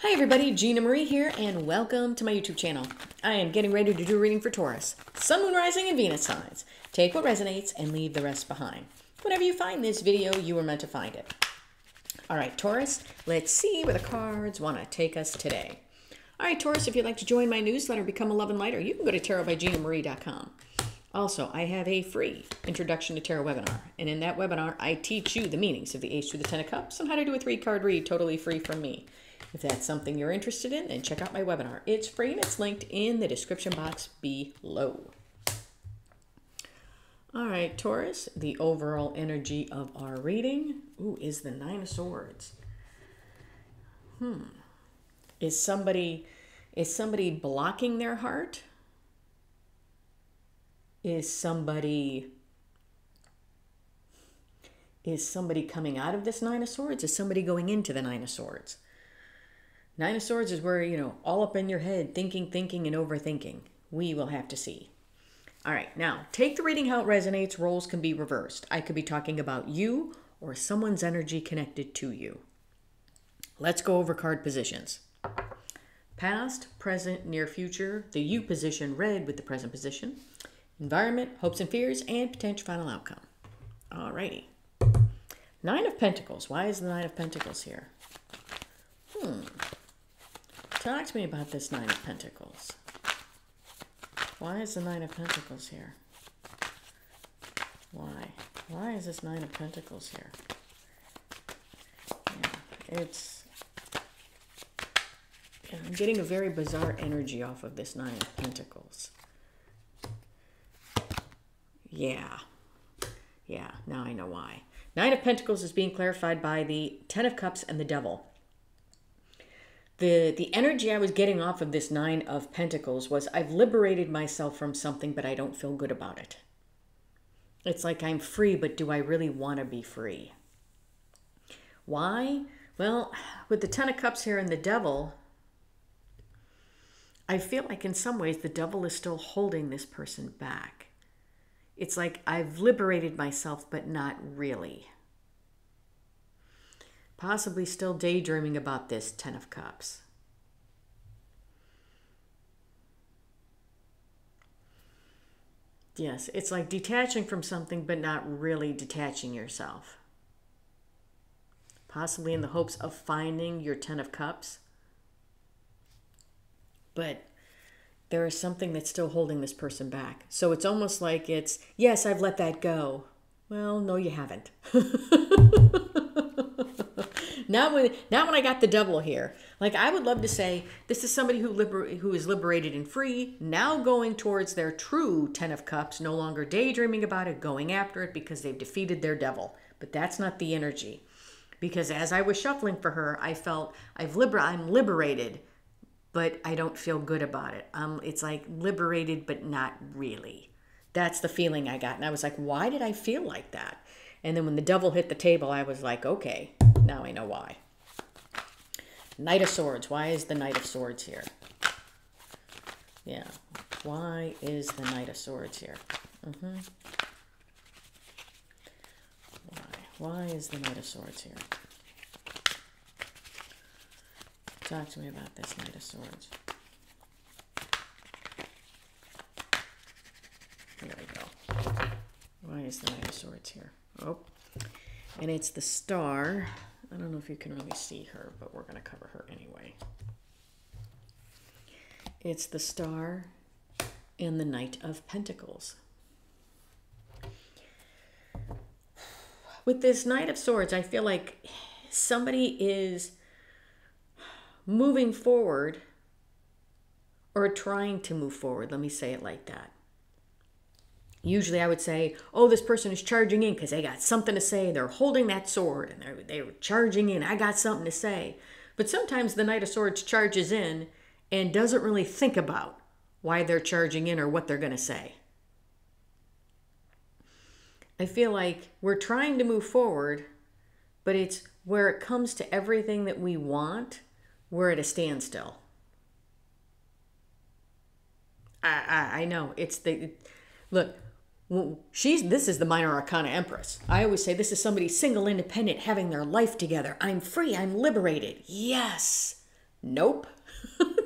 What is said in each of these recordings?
Hi everybody, Gina Marie here, and welcome to my YouTube channel. I am getting ready to do a reading for Taurus, Sun, Moon, Rising, and Venus signs. Take what resonates and leave the rest behind. Whenever you find this video, you were meant to find it. All right, Taurus, let's see where the cards want to take us today. All right, Taurus, if you'd like to join my newsletter, become a love and lighter, you can go to tarotbyginamarie.com. Also, I have a free Introduction to Tarot webinar, and in that webinar, I teach you the meanings of the Ace through the Ten of Cups and how to do a 3-card read totally free from me. If that's something you're interested in, then check out my webinar. It's free and it's linked in the description box below. All right, Taurus, the overall energy of our reading, is the Nine of Swords. Is somebody blocking their heart? Is somebody coming out of this Nine of Swords? Is somebody going into the Nine of Swords? Nine of Swords is where, all up in your head, thinking, and overthinking. We will have to see. All right, now, take the reading how it resonates. Roles can be reversed. I could be talking about you or someone's energy connected to you. Let's go over card positions. Past, present, near future. The you position red with the present position. Environment, hopes and fears, and potential final outcome. All righty. Nine of Pentacles. Why is the Nine of Pentacles here? Talk to me about this Nine of Pentacles. Why is the Nine of Pentacles here? Why? Why is this Nine of Pentacles here? I'm getting a very bizarre energy off of this Nine of Pentacles. Yeah, now I know why. Nine of Pentacles is being clarified by the Ten of Cups and the Devil. The energy I was getting off of this Nine of Pentacles was I've liberated myself from something, but I don't feel good about it. It's like I'm free, but do I really want to be free? Why? Well, with the Ten of Cups here and the Devil, I feel like in some ways the Devil is still holding this person back. It's like I've liberated myself, but not really. Possibly still daydreaming about this Ten of Cups. Yes, it's like detaching from something, but not really detaching yourself. Possibly in the hopes of finding your Ten of Cups. But there is something that's still holding this person back. So it's almost like it's, yes, I've let that go. Well, no, you haven't. Not when I got the Devil here. Like, I would love to say, this is somebody who is liberated and free, now going towards their true Ten of Cups, no longer daydreaming about it, going after it because they've defeated their Devil. But that's not the energy. Because as I was shuffling for her, I felt I'm liberated, but I don't feel good about it. It's like liberated, but not really. That's the feeling I got. And I was like, why did I feel like that? And then when the Devil hit the table, I was like, okay, now I know why. Knight of Swords. Why is the Knight of Swords here? Yeah. Why is the Knight of Swords here? Why is the Knight of Swords here? Talk to me about this Knight of Swords. There we go. Why is the Knight of Swords here? Oh, and it's the Star. I don't know if you can really see her, but we're going to cover her anyway. It's the Star and the Knight of Pentacles. With this Knight of Swords, I feel like somebody is moving forward or trying to move forward. Let me say it like that. Usually I would say, oh, this person is charging in because they got something to say. They're holding that sword and they're charging in. I got something to say. But sometimes the Knight of Swords charges in and doesn't really think about why they're charging in or what they're going to say. I feel like we're trying to move forward, but it's where it comes to everything that we want, we're at a standstill. I know. Look, this is the Minor Arcana Empress. I always say this is somebody single, independent, having their life together. I'm free. I'm liberated. Yes. Nope.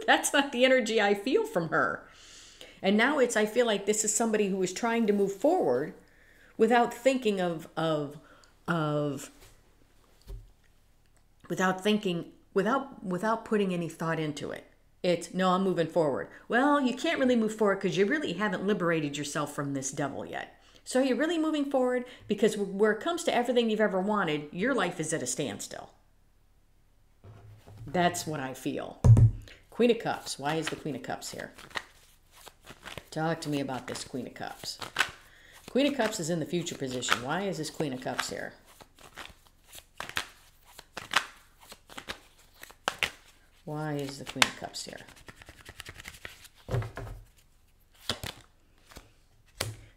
That's not the energy I feel from her. And now I feel like this is somebody who is trying to move forward without thinking without putting any thought into it. It's, no, I'm moving forward. Well, you can't really move forward because you really haven't liberated yourself from this devil yet. So you're really moving forward because where it comes to everything you've ever wanted, your life is at a standstill. That's what I feel. Queen of Cups. Why is the Queen of Cups here? Talk to me about this Queen of Cups. Queen of Cups is in the future position. Why is this Queen of Cups here? Why is the Queen of Cups here?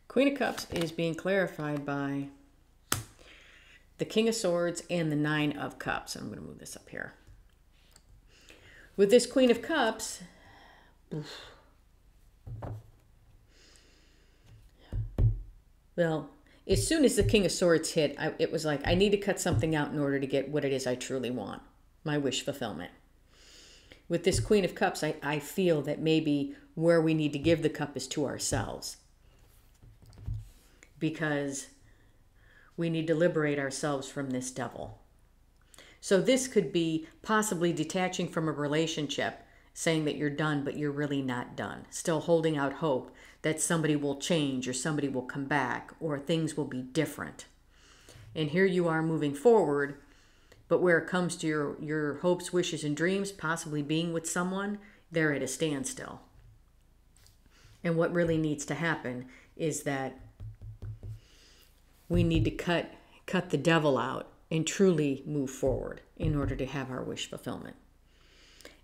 Queen of Cups is being clarified by the King of Swords and the Nine of Cups. I'm going to move this up here. With this Queen of Cups, well, as soon as the King of Swords hit, it was like, I need to cut something out in order to get what it is I truly want, my wish fulfillment. With this Queen of Cups, I feel that maybe where we need to give the cup is to ourselves. Because we need to liberate ourselves from this devil. So this could be possibly detaching from a relationship, saying that you're done, but you're really not done. Still holding out hope that somebody will change or somebody will come back or things will be different. And here you are moving forward, but where it comes to your hopes, wishes, and dreams, possibly being with someone, they're at a standstill. And what really needs to happen is that we need to cut the devil out and truly move forward in order to have our wish fulfillment.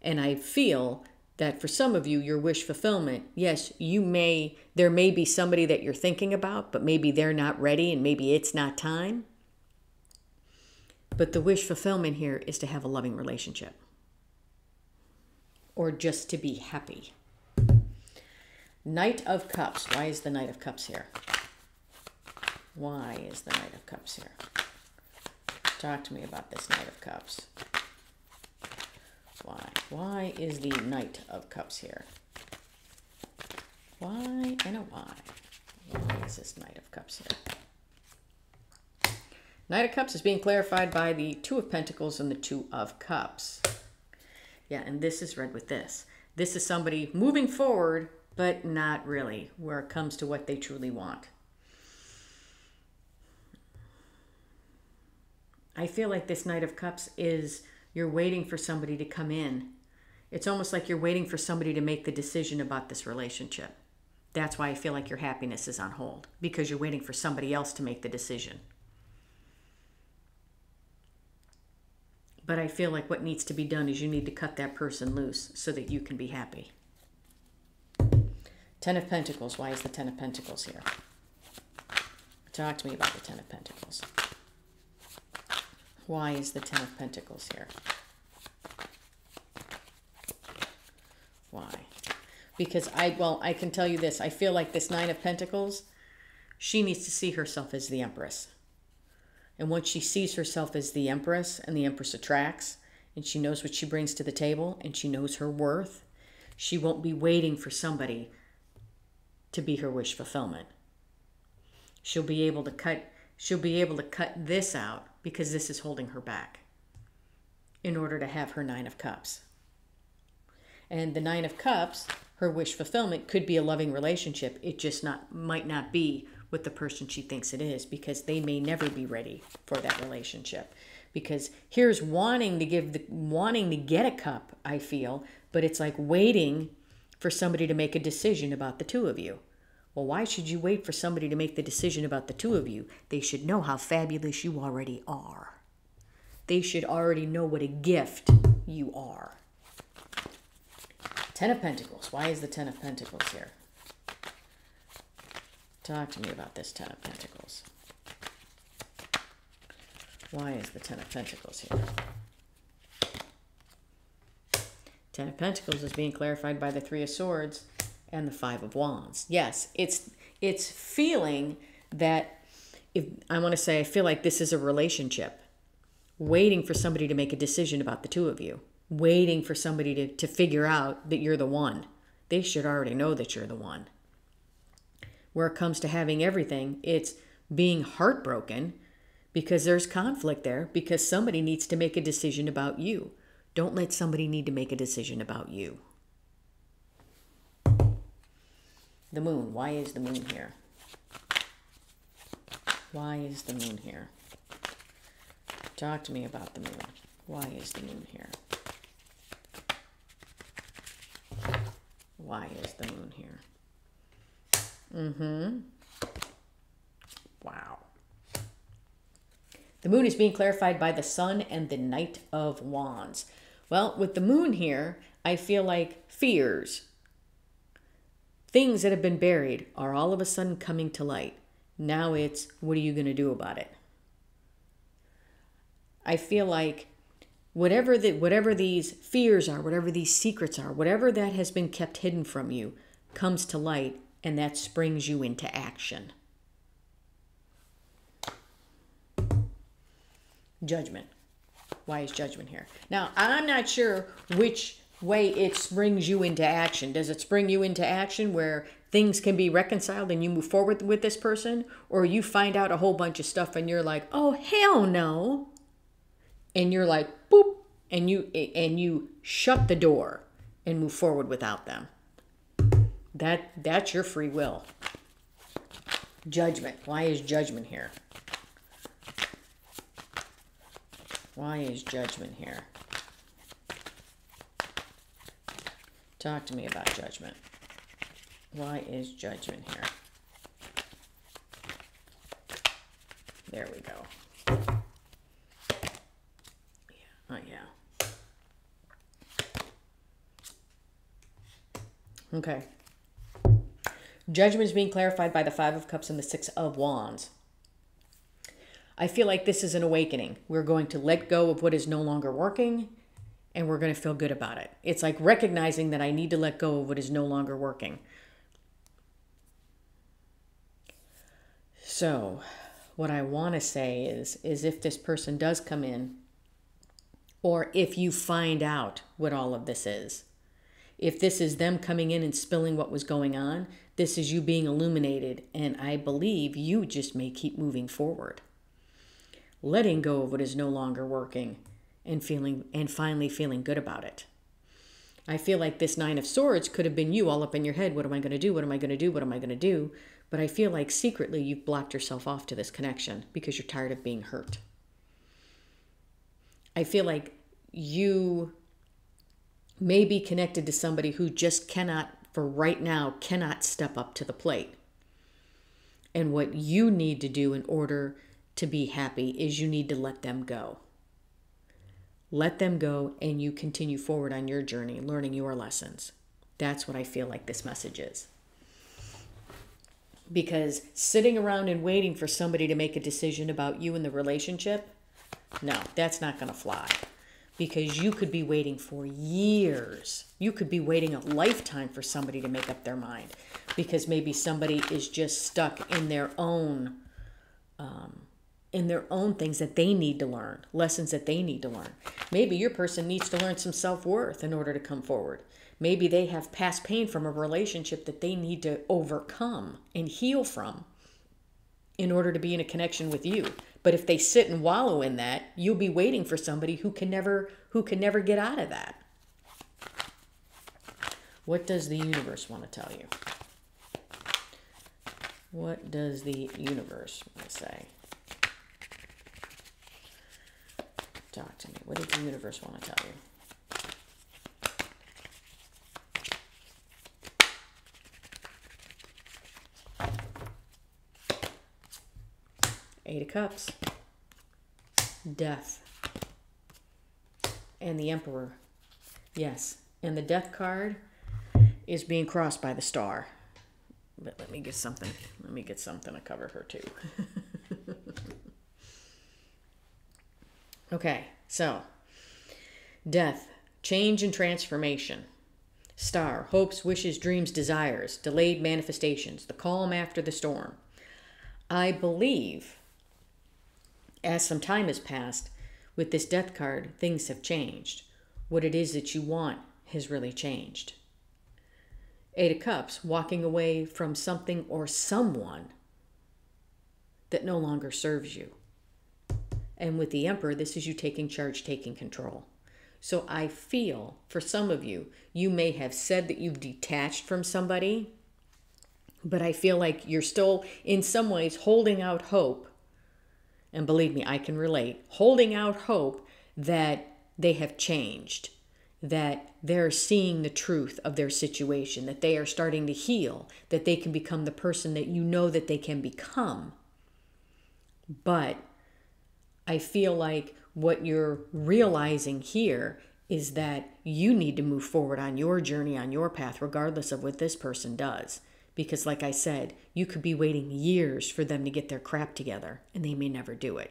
And I feel that for some of you, your wish fulfillment, yes, there may be somebody that you're thinking about, but maybe they're not ready and maybe it's not time. But the wish fulfillment here is to have a loving relationship. Or just to be happy. Knight of Cups. Why is the Knight of Cups here? Why is the Knight of Cups here? Talk to me about this Knight of Cups. Why? Why is the Knight of Cups here? Why and a why? Why is this Knight of Cups here? Knight of Cups is being clarified by the Two of Pentacles and the Two of Cups. Yeah, and this is read with this. This is somebody moving forward, but not really, where it comes to what they truly want. I feel like this Knight of Cups is you're waiting for somebody to come in. It's almost like you're waiting for somebody to make the decision about this relationship. That's why I feel like your happiness is on hold, because you're waiting for somebody else to make the decision. But I feel like what needs to be done is you need to cut that person loose so that you can be happy. Ten of Pentacles. Why is the Ten of Pentacles here? Talk to me about the Ten of Pentacles. Why is the Ten of Pentacles here? Why? Because I can tell you this. I feel like this Nine of Pentacles, she needs to see herself as the Empress. And once she sees herself as the Empress, and the Empress attracts, and she knows what she brings to the table, and she knows her worth, she won't be waiting for somebody to be her wish fulfillment. She'll be able to cut this out because this is holding her back in order to have her Nine of Cups. And the Nine of Cups, her wish fulfillment, could be a loving relationship. It just might not be with the person she thinks it is, because they may never be ready for that relationship. Because here's wanting to get a cup, I feel, but it's like waiting for somebody to make a decision about the two of you. Well, why should you wait for somebody to make the decision about the two of you? They should know how fabulous you already are. They should already know what a gift you are. Ten of Pentacles. Why is the Ten of Pentacles here? Talk to me about this Ten of Pentacles. Why is the Ten of Pentacles here? Ten of Pentacles is being clarified by the Three of Swords and the Five of Wands. Yes, it's feeling that, I feel like this is a relationship, waiting for somebody to make a decision about the two of you. waiting for somebody to figure out that you're the one. They should already know that you're the one. Where it comes to having everything, it's being heartbroken because there's conflict there, because somebody needs to make a decision about you. Don't let somebody need to make a decision about you. The moon. Why is the moon here? Why is the moon here? Talk to me about the moon. Why is the moon here? Why is the moon here? Wow. The moon is being clarified by the sun and the Knight of Wands. Well, with the moon here, I feel like fears, things that have been buried are all of a sudden coming to light. Now it's, what are you going to do about it? I feel like whatever these fears are, whatever these secrets are, whatever that has been kept hidden from you comes to light, and that springs you into action. Judgment. Why is judgment here? Now, I'm not sure which way it springs you into action. Does it spring you into action where things can be reconciled and you move forward with this person? Or you find out a whole bunch of stuff and you're like, oh, hell no. And you're like, boop, and you shut the door and move forward without them. That's your free will. Judgment. Why is judgment here? Why is judgment here? Talk to me about judgment. Why is judgment here? There we go. Yeah. Oh, yeah. Okay. Judgment is being clarified by the Five of Cups and the Six of Wands. I feel like this is an awakening. We're going to let go of what is no longer working, and we're going to feel good about it. It's like recognizing that I need to let go of what is no longer working. So what I want to say is if this person does come in, or if you find out what all of this is, if this is them coming in and spilling what was going on, this is you being illuminated, and I believe you just may keep moving forward. Letting go of what is no longer working and finally feeling good about it. I feel like this Nine of Swords could have been you all up in your head. What am I going to do? What am I going to do? What am I going to do? But I feel like secretly you've blocked yourself off to this connection because you're tired of being hurt. I feel like you may be connected to somebody who just cannot, for right now, cannot step up to the plate. And what you need to do in order to be happy is you need to let them go. Let them go, and you continue forward on your journey, learning your lessons. That's what I feel like this message is. Because sitting around and waiting for somebody to make a decision about you in the relationship, no, that's not going to fly. Because you could be waiting for years. You could be waiting a lifetime for somebody to make up their mind. Because maybe somebody is just stuck in their own things that they need to learn, lessons that they need to learn. Maybe your person needs to learn some self-worth in order to come forward. Maybe they have past pain from a relationship that they need to overcome and heal from in order to be in a connection with you. But if they sit and wallow in that, you'll be waiting for somebody who can never get out of that. What does the universe want to tell you? What does the universe want to say? Talk to me. What does the universe want to tell you? Eight of Cups. Death. And the Emperor. Yes. And the Death card is being crossed by the Star. But let me get something. Let me get something to cover her too. Okay, so death, change and transformation. Star, hopes, wishes, dreams, desires, delayed manifestations, the calm after the storm. I believe, as some time has passed, with this death card, things have changed. what it is that you want has really changed. Eight of Cups, walking away from something or someone that no longer serves you. And with the Emperor, this is you taking charge, taking control. So I feel for some of you, you may have said that you've detached from somebody, but I feel like you're still in some ways holding out hope. And believe me, I can relate. Holding out hope that they have changed, that they're seeing the truth of their situation, that they are starting to heal, that they can become the person that you know that they can become. But I feel like what you're realizing here is that you need to move forward on your journey, on your path, regardless of what this person does. Because like I said, you could be waiting years for them to get their crap together, and they may never do it.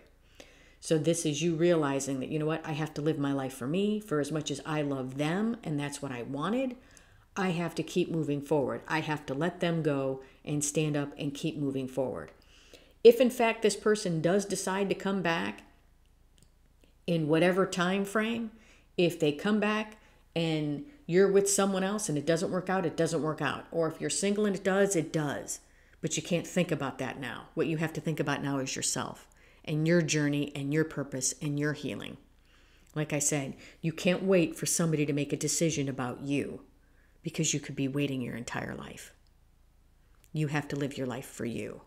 So this is you realizing that, you know what, I have to live my life for me, for as much as I love them, and that's what I wanted. I have to keep moving forward. I have to let them go and stand up and keep moving forward. If in fact this person does decide to come back in whatever time frame, if they come back and you're with someone else and it doesn't work out, it doesn't work out. Or if you're single and it does, it does. But you can't think about that now. What you have to think about now is yourself and your journey and your purpose and your healing. Like I said, you can't wait for somebody to make a decision about you because you could be waiting your entire life. You have to live your life for you.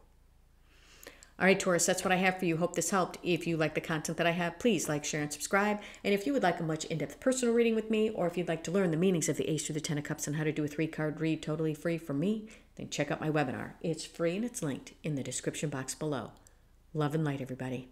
All right, Taurus, that's what I have for you. Hope this helped. If you like the content that I have, please like, share, and subscribe. And if you would like a much in-depth personal reading with me, or if you'd like to learn the meanings of the Ace through the Ten of Cups and how to do a 3-card read totally free from me, then check out my webinar. It's free and it's linked in the description box below. Love and light, everybody.